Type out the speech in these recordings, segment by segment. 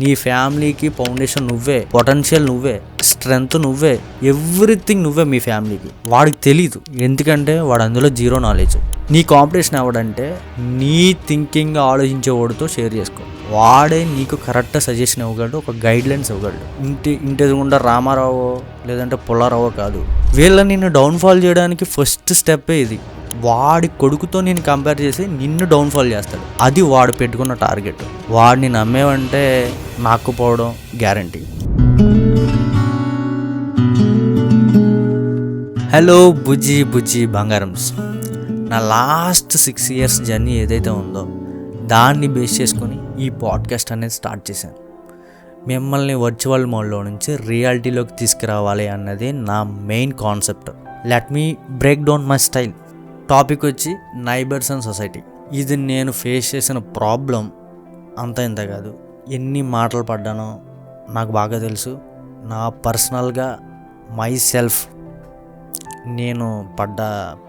నీ ఫ్యామిలీకి ఫౌండేషన్ నువ్వే, పొటెన్షియల్ నువ్వే, స్ట్రెంగ్త్ నువ్వే, ఎవ్రీథింగ్ నువ్వే మీ ఫ్యామిలీకి. వాడికి తెలీదు, ఎందుకంటే వాడు అందులో జీరో నాలెడ్జ్. నీ కాంపిటీషన్ ఎవడంటే నీ థింకింగ్ ఆలోచించేవాడితో షేర్ చేసుకో. వాడే నీకు కరెక్ట్ సజెషన్ ఇవ్వగలడు, ఒక గైడ్ లైన్స్ ఇవ్వగలడు. ఇంటి ఎదురుగుండా రామారావు లేదంటే పుల్లారావో కాదు. వీళ్ళని నిన్ను డౌన్ఫాల్ చేయడానికి ఫస్ట్ స్టెప్పే ఇది. వాడి కొడుకుతో నేను కంపేర్ చేసి నిన్ను డౌన్ఫాల్ చేస్తాడు. అది వాడు పెట్టుకున్న టార్గెట్. వాడిని నమ్మేవంటే నాకుపోవడం గ్యారంటీ. హలో బుజ్జి బంగారమ్స్. నా లాస్ట్ 6 years జర్నీ ఏదైతే ఉందో దాన్ని బేస్ చేసుకొని ఈ పాడ్కాస్ట్ అనేది స్టార్ట్ చేశాను. మిమ్మల్ని వర్చువల్ మోడ్లో నుంచి రియాలిటీలోకి తీసుకురావాలి అన్నది నా main concept. Let me break down my style. Topic వచ్చి నైబర్స్ అండ్ సొసైటీ. ఇది నేను ఫేస్ చేసిన ప్రాబ్లం అంత ఇంత కాదు. ఎన్ని మాటలు పడ్డానో నాకు బాగా తెలుసు. నా పర్సనల్గా మై సెల్ఫ్ నేను పడ్డ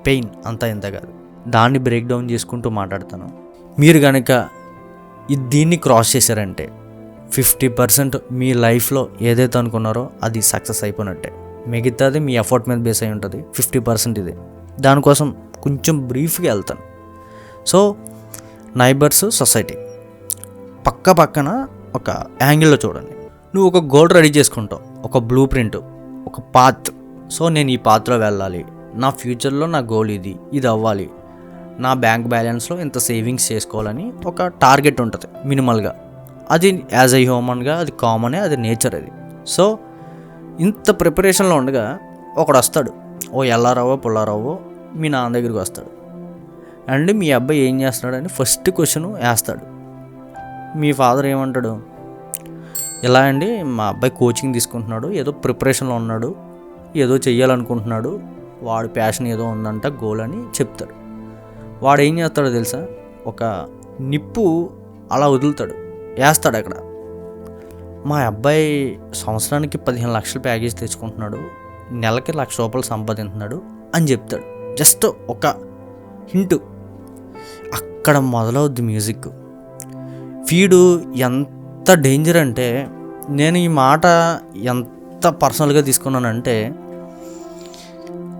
పెయిన్ అంతా ఇంత కాదు. దాన్ని బ్రేక్ డౌన్ చేసుకుంటూ మాట్లాడతాను. మీరు కనుక దీన్ని క్రాస్ చేశారంటే 50% మీ లైఫ్లో ఏదైతే అనుకున్నారో అది సక్సెస్ అయిపోయినట్టే. మిగతాది మీ ఎఫర్ట్ మీద బేస్ అయి ఉంటుంది. 50% ఇది. దానికోసం కొంచెం బ్రీఫ్గా వెళ్తాను. సో నైబర్స్, సొసైటీ పక్కన ఒక యాంగిల్లో చూడండి. నువ్వు ఒక గోల్ రెడీ చేసుకుంటావు, ఒక బ్లూ ప్రింట్, ఒక పాత్. సో నేను ఈ పాత్రలో వెళ్ళాలి, నా ఫ్యూచర్లో నా గోల్ ఇది అవ్వాలి, నా బ్యాంక్ బ్యాలెన్స్లో ఇంత సేవింగ్స్ చేసుకోవాలని ఒక టార్గెట్ ఉంటుంది మినిమల్గా. అది యాజ్ ఎ హ్యూమన్గా అది కామనే, అది నేచర్ అది. సో ఇంత ప్రిపరేషన్లో ఉండగా ఒకడు వస్తాడు, ఓ ఎల్లారావో పుల్లారావో మీ నాన్న దగ్గరికి వస్తాడు. అండ్ మీ అబ్బాయి ఏం చేస్తున్నాడని ఫస్ట్ క్వశ్చన్ వేస్తాడు. మీ ఫాదర్ ఏమంటాడు, ఇలా అండి మా అబ్బాయి కోచింగ్ తీసుకుంటున్నాడు, ఏదో ప్రిపరేషన్లో ఉన్నాడు, ఏదో చెయ్యాలనుకుంటున్నాడు, వాడి ప్యాషన్ ఏదో ఉందంట, గోల్ అని చెప్తాడు. వాడు ఏం చేస్తాడో తెలుసా, ఒక నిప్పు అలా వదులుతాడు, వేస్తాడు అక్కడ. మా అబ్బాయి సంవత్సరానికి 15 లక్షల ప్యాకేజ్ తెచ్చుకుంటున్నాడు, నెలకి 1,00,000 రూపాయలు సంపాదించున్నాడు అని చెప్తాడు. జస్ట్ ఒక హింటు. అక్కడ మొదలవుద్ది మ్యూజిక్. వీడు ఎంత డేంజర్ అంటే, నేను ఈ మాట ఎంత పర్సనల్గా తీసుకున్నానంటే,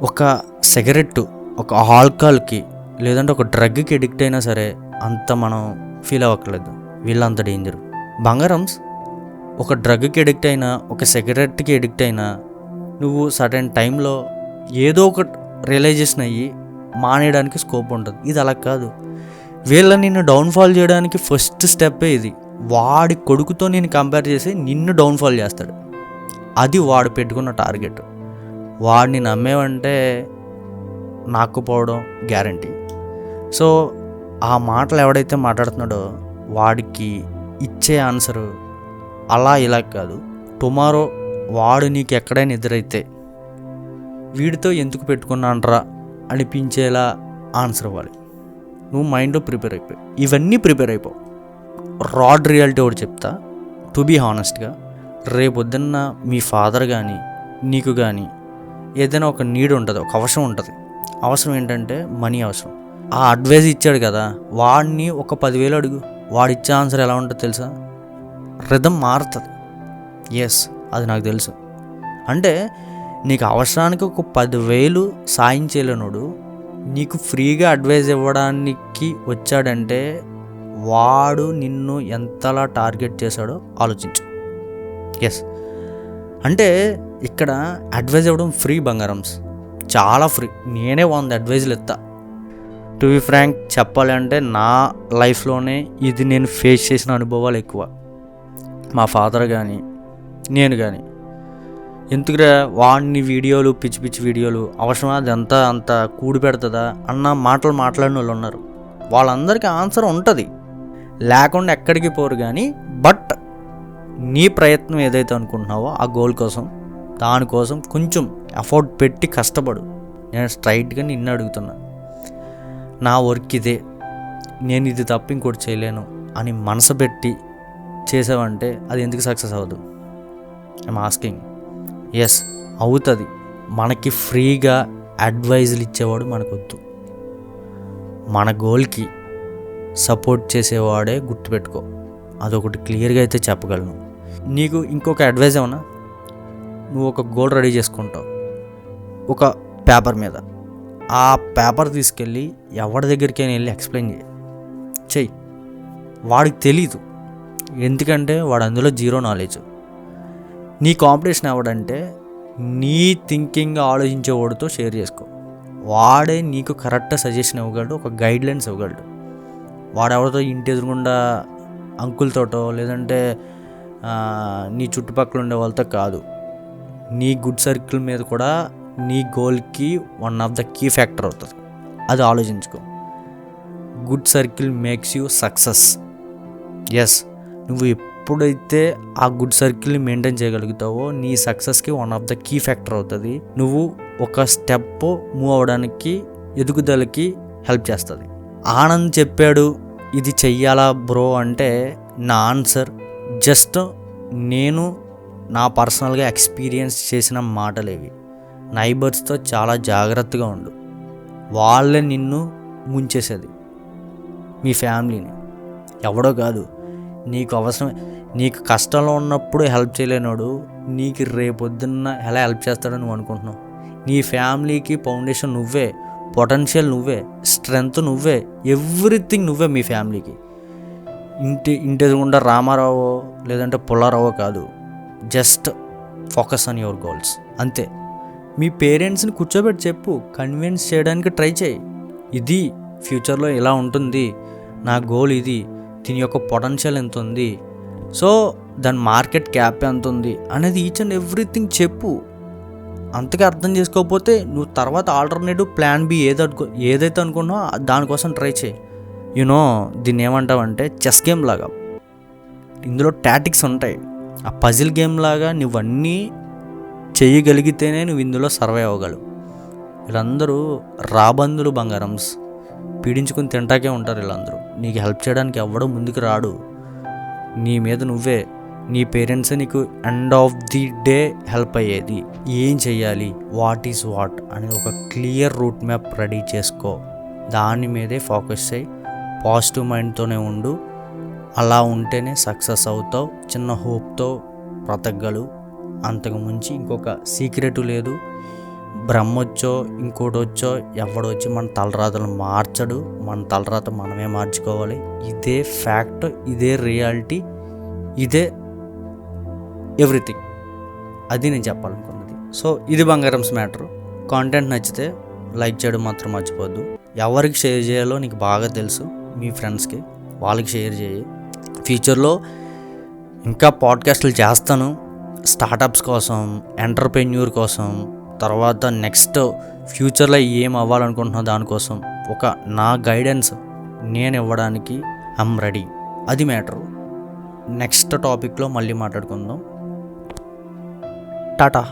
ఒక సిగరెట్టు, ఒక ఆల్కహాల్కి లేదంటే ఒక డ్రగ్కి ఎడిక్ట్ అయినా సరే అంత మనం ఫీల్ అవ్వట్లేదు. వీళ్ళంత డేంజర్. బంగారమ్స్ ఒక డ్రగ్కి ఎడిక్ట్ అయినా, ఒక సిగరెట్కి ఎడిక్ట్ అయినా నువ్వు సర్టెన్ టైంలో ఏదో ఒక రియలైజేషన్ అయ్యి మానేయడానికి స్కోప్ ఉంటుంది. ఇది అలా కాదు. వీళ్ళని నిన్ను డౌన్ఫాల్ చేయడానికి ఫస్ట్ స్టెప్పే ఇది. వాడి కొడుకుతో నేను కంపేర్ చేసి నిన్ను డౌన్ఫాల్ చేస్తాడు. అది వాడు పెట్టుకున్న టార్గెట్. వాడిని నమ్మేవంటే నాకుపోవడం గ్యారంటీ. సో ఆ మాటలు ఎవడైతే మాట్లాడుతున్నాడో వాడికి ఇచ్చే ఆన్సరు అలా ఇలా కాదు. టుమారో వాడు నీకు ఎక్కడైనా ఎదురైతే వీడితో ఎందుకు పెట్టుకున్నానరా అనిపించేలా ఆన్సర్ ఇవ్వాలి. నువ్వు మైండ్లో ప్రిపేర్ అయిపోయి ఇవన్నీ ప్రిపేర్ అయిపో. రాడ్ రియాలిటీ ఒకటి చెప్తా. టు బీ హానెస్ట్గా, రేపొద్దున్న మీ ఫాదర్ కానీ నీకు కానీ ఏదైనా ఒక నీడ్ ఉంటుంది, ఒక అవసరం ఉంటుంది. అవసరం ఏంటంటే మనీ అవసరం. ఆ అడ్వైజ్ ఇచ్చాడు కదా, వాడిని ఒక 10,000 అడుగు, వాడు ఇచ్చే ఆన్సర్ ఎలా ఉంటుందో తెలుసా? రిథం మారుతుంది. ఎస్, అది నాకు తెలుసు. అంటే నీకు అవసరానికి ఒక 10,000 సాయం చేయలేనోడు నీకు ఫ్రీగా అడ్వైజ్ ఇవ్వడానికి వచ్చాడంటే వాడు నిన్ను ఎంతలా టార్గెట్ చేశాడో ఆలోచించు. ఎస్, అంటే ఇక్కడ అడ్వైజ్ ఇవ్వడం ఫ్రీ బంగారమ్స్, చాలా ఫ్రీ. నేనే 100 అడ్వైజులు ఇస్తా. టు బి ఫ్రాంక్ చెప్పాలి అంటే నా లైఫ్లోనే ఇది నేను ఫేస్ చేసిన అనుభవాలు ఎక్కువ. మా ఫాదర్ కానీ నేను కానీ ఎందుకురా వాడిని వీడియోలు పిచ్చి వీడియోలు అవసరమా, అది అంత కూడి పెడుతుందా అన్న మాటలు మాట్లాడిన వాళ్ళు ఉన్నారు. వాళ్ళందరికీ ఆన్సర్ ఉంటుంది, లేకుండా ఎక్కడికి పోరు. కానీ బట్ నీ ప్రయత్నం ఏదైతే అనుకుంటున్నావో ఆ గోల్ కోసం, దానికోసం కొంచెం ఎఫర్ట్ పెట్టి కష్టపడు. నేను స్ట్రైట్గా నిన్ను అడుగుతున్నా, నా వర్క్ ఇదే, నేను ఇది తప్ప ఇంకోటి చేయలేను అని మనసు పెట్టి చేసావంటే అది ఎందుకు సక్సెస్ అవ్వదు? I'm asking. ఎస్, అవుతుంది. మనకి ఫ్రీగా అడ్వైజులు ఇచ్చేవాడు మనకొద్దు. మన గోల్కి సపోర్ట్ చేసేవాడే గుర్తుపెట్టుకో. అదొకటి క్లియర్గా అయితే చెప్పగలను. నీకు ఇంకొక అడ్వైజ్ ఏమన్నా, నువ్వు ఒక గోల్ రెడీ చేసుకుంటావు ఒక పేపర్ మీద, ఆ పేపర్ తీసుకెళ్ళి ఎవరి దగ్గరికైనా వెళ్ళి ఎక్స్ప్లెయిన్ చెయ్యి. వాడికి తెలీదు, ఎందుకంటే వాడు అందులో జీరో నాలెడ్జ్. నీ కాంపిటీషన్ ఎవడంటే నీ థింకింగ్ ఆలోచించేవాడితో షేర్ చేసుకో. వాడే నీకు కరెక్ట్ సజెషన్ ఇవ్వగలడు, ఒక గైడ్లైన్స్ ఇవ్వగలడు. వాడెవరితో ఇంటి ఎదురుగుండా అంకులతోటో లేదంటే నీ చుట్టుపక్కల ఉండే వాళ్ళతో కాదు. నీ గుడ్ సర్కిల్ మీద కూడా నీ గోల్కి one of the key factor అవుతుంది. అది ఆలోచించుకో. Good circle makes you success. Yes, నువ్వు ఎప్పుడైతే ఆ గుడ్ సర్కిల్ని మెయింటైన్ చేయగలుగుతావో నీ సక్సెస్కి one of the key factor అవుతుంది. నువ్వు ఒక స్టెప్ మూవ్ అవ్వడానికి, ఎదుగుదలకి హెల్ప్ చేస్తుంది. ఆనంద్ చెప్పాడు ఇది చెయ్యాలా బ్రో అంటే నా ఆన్సర్ జస్ట్ నేను నా పర్సనల్గా ఎక్స్పీరియన్స్ చేసిన మాటలేవి. నైబర్స్తో చాలా జాగ్రత్తగా ఉండు, వాళ్ళే నిన్ను ముంచేసేది, మీ ఫ్యామిలీని, ఎవడో కాదు. నీకు అవసరం, నీకు కష్టంలో ఉన్నప్పుడు హెల్ప్ చేయలేనోడు నీకు రేపొద్దున్న ఎలా హెల్ప్ చేస్తాడని నువ్వు అనుకుంటున్నావు? నీ ఫ్యామిలీకి ఫౌండేషన్ నువ్వే, పొటెన్షియల్ నువ్వే, స్ట్రెంగ్త్ నువ్వే, ఎవ్రీథింగ్ నువ్వే మీ ఫ్యామిలీకి. ఇంటి ఎదురుగుండా రామారావు లేదంటే పుల్లారావో కాదు. Just focus on your goals, అంతే. మీ పేరెంట్స్ని కూర్చోబెట్టి చెప్పు, కన్విన్స్ చేయడానికి ట్రై చేయి. ఇది ఫ్యూచర్లో ఇలా ఉంటుంది, నా గోల్ ఇది, దీని యొక్క పొటెన్షియల్ ఎంత ఉంది, సో దాని మార్కెట్ క్యాప్ ఎంత ఉంది అనేది ఈచ్ అండ్ ఎవ్రీథింగ్ చెప్పు. అంతగా అర్థం చేసుకోకపోతే నువ్వు తర్వాత ఆల్టర్నేటివ్ ప్లాన్ బి ఏదైతే అనుకున్నావో దానికోసం ట్రై చేయి. యూనో దీన్ని ఏమంటావంటే చెస్ గేమ్ లాగా, ఇందులో టాటిక్స్ ఉంటాయి. ఆ పజిల్ గేమ్ లాగా నువ్వన్నీ చేయగలిగితేనే నువ్వు ఇందులో సర్వైవ్ అవ్వగలవు. వీళ్ళందరూ రాబందులు బంగారమ్స్, పీడించుకుని తింటాకే ఉంటారు వీళ్ళందరూ. నీకు హెల్ప్ చేయడానికి ఎవ్వడూ ముందుకు రాడు. నీ మీద నువ్వే, నీ పేరెంట్సే నీకు end of the day help అయ్యేది. ఏం చెయ్యాలి, వాట్ ఈజ్ వాట్ అనేది ఒక క్లియర్ రూట్ మ్యాప్ రెడీ చేసుకో. దాని మీదే ఫోకస్ చేయి, పాజిటివ్ మైండ్తోనే ఉండు. అలా ఉంటేనే సక్సెస్ అవుతావు. చిన్న హోప్తో బ్రతకగలవు. అంతకు మించి ఇంకొక సీక్రెట్ లేదు. బ్రహ్మొచ్చో ఇంకోటి వచ్చో ఎవడొచ్చి మన తలరాతలు మార్చడు. మన తలరాత మనమే మార్చుకోవాలి. ఇదే ఫ్యాక్ట్, ఇదే రియాలిటీ, ఇదే ఎవ్రీథింగ్. అది నేను చెప్పాలనుకున్నది. సో ఇది బంగారమ్స్ మ్యాటర్. కాంటెంట్ నచ్చితే లైక్ చేయడం మాత్రం మర్చిపోద్దు. ఎవరికి షేర్ చేయాలో నీకు బాగా తెలుసు, మీ ఫ్రెండ్స్కి, వాళ్ళకి షేర్ చేయి. ఫ్యూచర్లో ఇంకా పాడ్కాస్ట్లు చేస్తాను, స్టార్టప్స్ కోసం, ఎంటర్ప్రెన్యూర్ కోసం, తర్వాత నెక్స్ట్ ఫ్యూచర్లో ఏం అవ్వాలనుకుంటున్నా దానికోసం ఒక నా గైడెన్స్ నేను ఇవ్వడానికి ఐమ్ రెడీ. అది మ్యాటరు. నెక్స్ట్ టాపిక్లో మళ్ళీ మాట్లాడుకుందాం. టాటా.